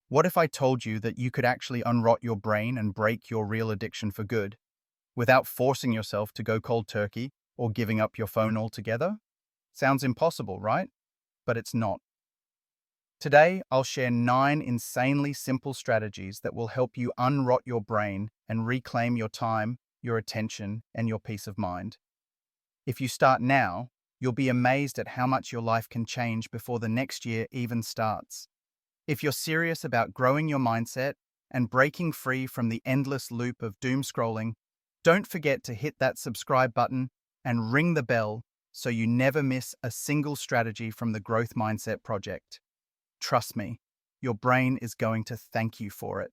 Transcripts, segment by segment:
What if I told you that you could actually unrot your brain and break your real addiction for good, without forcing yourself to go cold turkey or giving up your phone altogether? Sounds impossible, right? But it's not. Today, I'll share 9 insanely simple strategies that will help you unrot your brain and reclaim your time, your attention, and your peace of mind. If you start now, you'll be amazed at how much your life can change before the next year even starts. If you're serious about growing your mindset and breaking free from the endless loop of doom scrolling, don't forget to hit that subscribe button and ring the bell so you never miss a single strategy from the Growth Mindset Project. Trust me, your brain is going to thank you for it.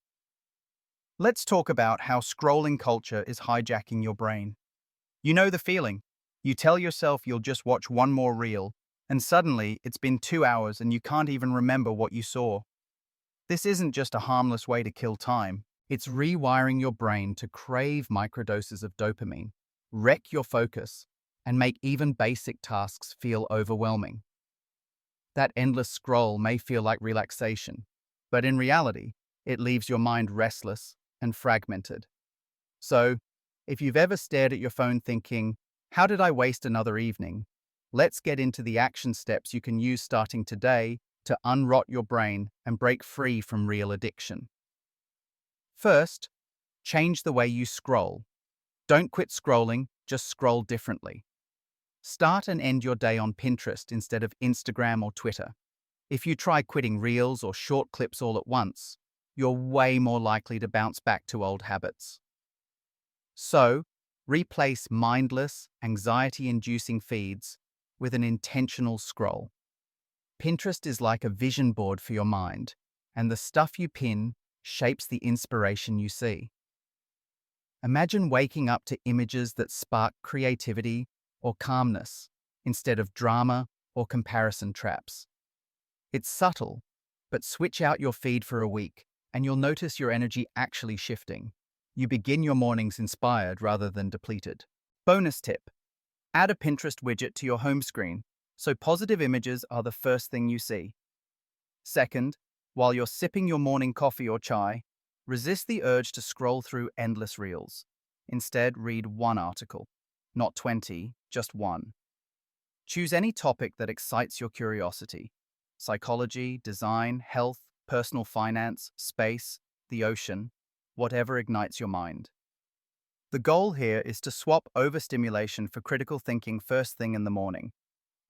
Let's talk about how scrolling culture is hijacking your brain. You know the feeling. You tell yourself you'll just watch one more reel, and suddenly it's been 2 hours and you can't even remember what you saw. This isn't just a harmless way to kill time, it's rewiring your brain to crave microdoses of dopamine, wreck your focus, and make even basic tasks feel overwhelming. That endless scroll may feel like relaxation, but in reality, it leaves your mind restless and fragmented. So, if you've ever stared at your phone thinking, how did I waste another evening? Let's get into the action steps you can use starting today to unrot your brain and break free from real addiction. First, change the way you scroll. Don't quit scrolling, just scroll differently. Start and end your day on Pinterest instead of Instagram or Twitter. If you try quitting reels or short clips all at once, you're way more likely to bounce back to old habits. So, replace mindless, anxiety-inducing feeds with an intentional scroll. Pinterest is like a vision board for your mind, and the stuff you pin shapes the inspiration you see. Imagine waking up to images that spark creativity or calmness instead of drama or comparison traps. It's subtle, but switch out your feed for a week and you'll notice your energy actually shifting. You begin your mornings inspired rather than depleted. Bonus tip: add a Pinterest widget to your home screen so positive images are the first thing you see. Second, while you're sipping your morning coffee or chai, resist the urge to scroll through endless reels. Instead, read one article. Not 20, just one. Choose any topic that excites your curiosity: psychology, design, health, personal finance, space, the ocean, whatever ignites your mind. The goal here is to swap overstimulation for critical thinking first thing in the morning.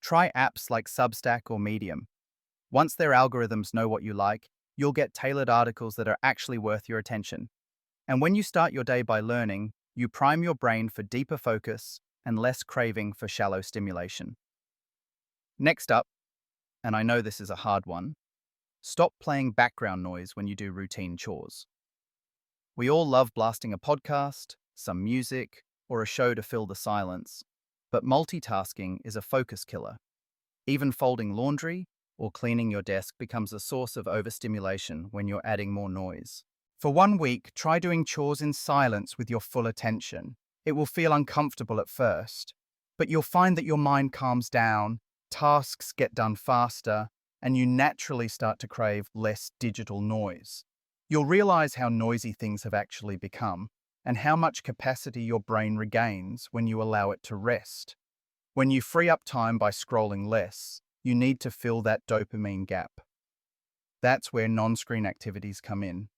Try apps like Substack or Medium. Once their algorithms know what you like, you'll get tailored articles that are actually worth your attention. And when you start your day by learning, you prime your brain for deeper focus and less craving for shallow stimulation. Next up, and I know this is a hard one, stop playing background noise when you do routine chores. We all love blasting a podcast, some music, or a show to fill the silence, but multitasking is a focus killer. Even folding laundry or cleaning your desk becomes a source of overstimulation when you're adding more noise. For 1 week, try doing chores in silence with your full attention. It will feel uncomfortable at first, but you'll find that your mind calms down, tasks get done faster, and you naturally start to crave less digital noise. You'll realize how noisy things have actually become and how much capacity your brain regains when you allow it to rest. When you free up time by scrolling less, you need to fill that dopamine gap. That's where non-screen activities come in.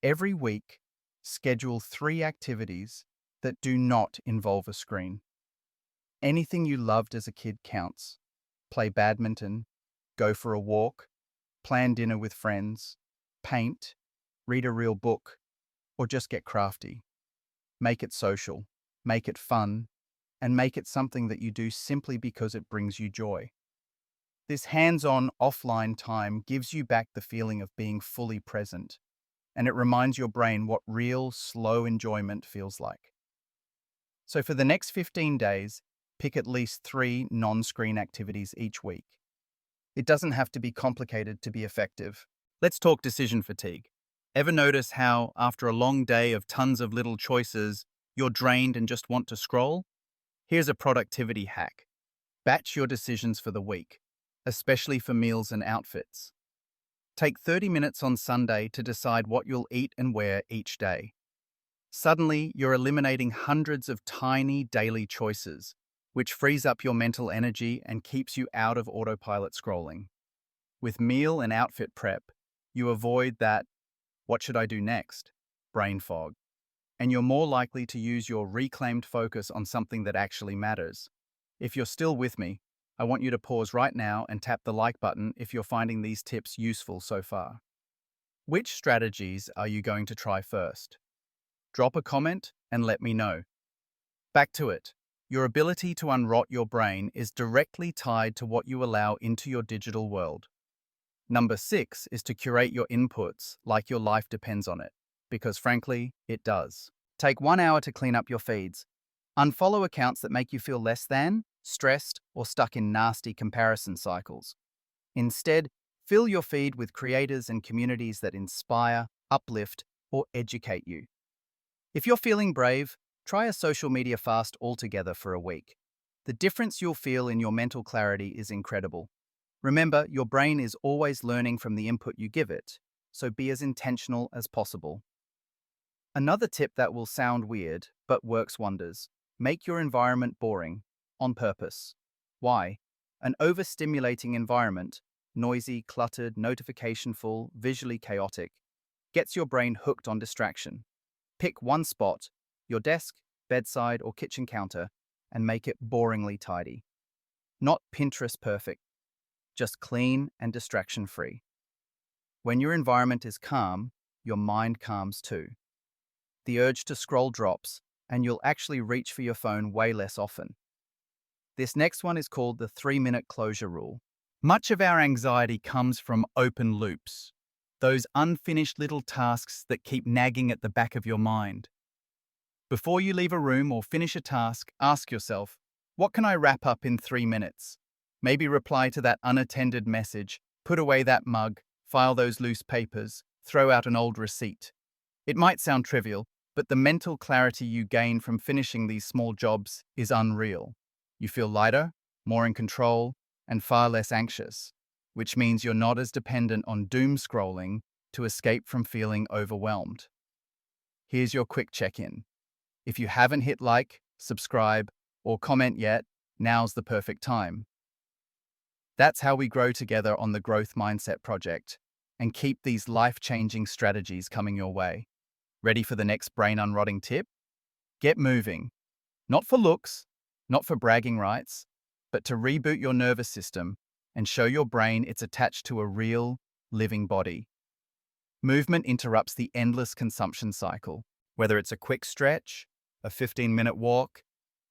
Every week, schedule 3 activities that do not involve a screen. Anything you loved as a kid counts. Play badminton, go for a walk, plan dinner with friends, paint, read a real book, or just get crafty. Make it social, make it fun, and make it something that you do simply because it brings you joy. This hands-on, offline time gives you back the feeling of being fully present, and it reminds your brain what real, slow enjoyment feels like. So for the next 15 days, pick at least 3 non-screen activities each week. It doesn't have to be complicated to be effective. Let's talk decision fatigue. Ever notice how, after a long day of tons of little choices, you're drained and just want to scroll? Here's a productivity hack. Batch your decisions for the week, especially for meals and outfits. Take 30 minutes on Sunday to decide what you'll eat and wear each day. Suddenly, you're eliminating hundreds of tiny daily choices, which frees up your mental energy and keeps you out of autopilot scrolling. With meal and outfit prep, you avoid that, "what should I do next?" brain fog, and you're more likely to use your reclaimed focus on something that actually matters. If you're still with me, I want you to pause right now and tap the like button if you're finding these tips useful so far. Which strategies are you going to try first? Drop a comment and let me know. Back to it. Your ability to unrot your brain is directly tied to what you allow into your digital world. Number 6 is to curate your inputs like your life depends on it, because frankly, it does. Take 1 hour to clean up your feeds. Unfollow accounts that make you feel less than, stressed, or stuck in nasty comparison cycles. Instead, fill your feed with creators and communities that inspire, uplift, or educate you. If you're feeling brave, try a social media fast altogether for a week. The difference you'll feel in your mental clarity is incredible. Remember, your brain is always learning from the input you give it, so be as intentional as possible. Another tip that will sound weird, but works wonders: make your environment boring, on purpose. Why? An overstimulating environment, noisy, cluttered, notification full, visually chaotic, gets your brain hooked on distraction. Pick one spot, your desk, bedside, or kitchen counter, and make it boringly tidy. Not Pinterest perfect, just clean and distraction-free. When your environment is calm, your mind calms too. The urge to scroll drops, and you'll actually reach for your phone way less often. This next one is called the 3-minute closure rule. Much of our anxiety comes from open loops, those unfinished little tasks that keep nagging at the back of your mind. Before you leave a room or finish a task, ask yourself, what can I wrap up in 3 minutes? Maybe reply to that unattended message, put away that mug, file those loose papers, throw out an old receipt. It might sound trivial, but the mental clarity you gain from finishing these small jobs is unreal. You feel lighter, more in control, and far less anxious, which means you're not as dependent on doom scrolling to escape from feeling overwhelmed. Here's your quick check-in. If you haven't hit like, subscribe, or comment yet, now's the perfect time. That's how we grow together on the Growth Mindset Project and keep these life-changing strategies coming your way. Ready for the next brain unrotting tip? Get moving. Not for looks, not for bragging rights, but to reboot your nervous system and show your brain it's attached to a real, living body. Movement interrupts the endless consumption cycle, whether it's a quick stretch, a 15-minute walk,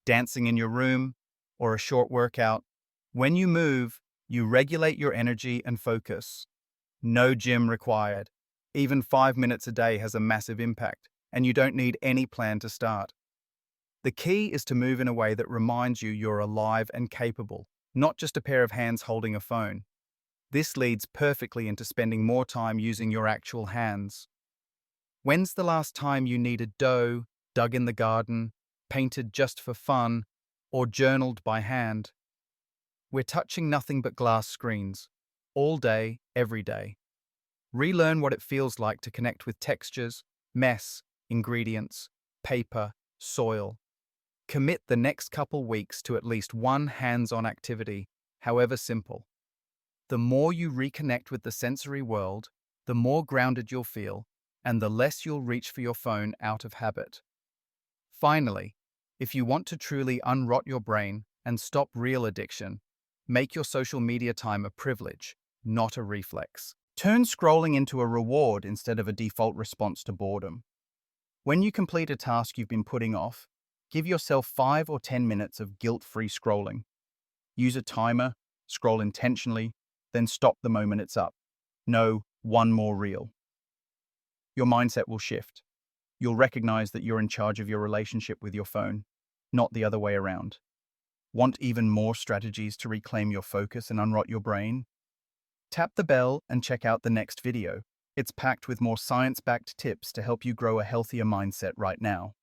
dancing in your room, or a short workout. When you move, you regulate your energy and focus. No gym required. Even 5 minutes a day has a massive impact, and you don't need any plan to start. The key is to move in a way that reminds you you're alive and capable, not just a pair of hands holding a phone. This leads perfectly into spending more time using your actual hands. When's the last time you kneaded dough, dug in the garden, painted just for fun, or journaled by hand? We're touching nothing but glass screens, all day, every day. Relearn what it feels like to connect with textures, mess, ingredients, paper, soil. Commit the next couple weeks to at least one hands-on activity, however simple. The more you reconnect with the sensory world, the more grounded you'll feel, and the less you'll reach for your phone out of habit. Finally, if you want to truly unrot your brain and stop real addiction, make your social media time a privilege, not a reflex. Turn scrolling into a reward instead of a default response to boredom. When you complete a task you've been putting off, give yourself 5 or 10 minutes of guilt-free scrolling. Use a timer, scroll intentionally, then stop the moment it's up. No, one more reel. Your mindset will shift. You'll recognize that you're in charge of your relationship with your phone, not the other way around. Want even more strategies to reclaim your focus and unrot your brain? Tap the bell and check out the next video. It's packed with more science-backed tips to help you grow a healthier mindset right now.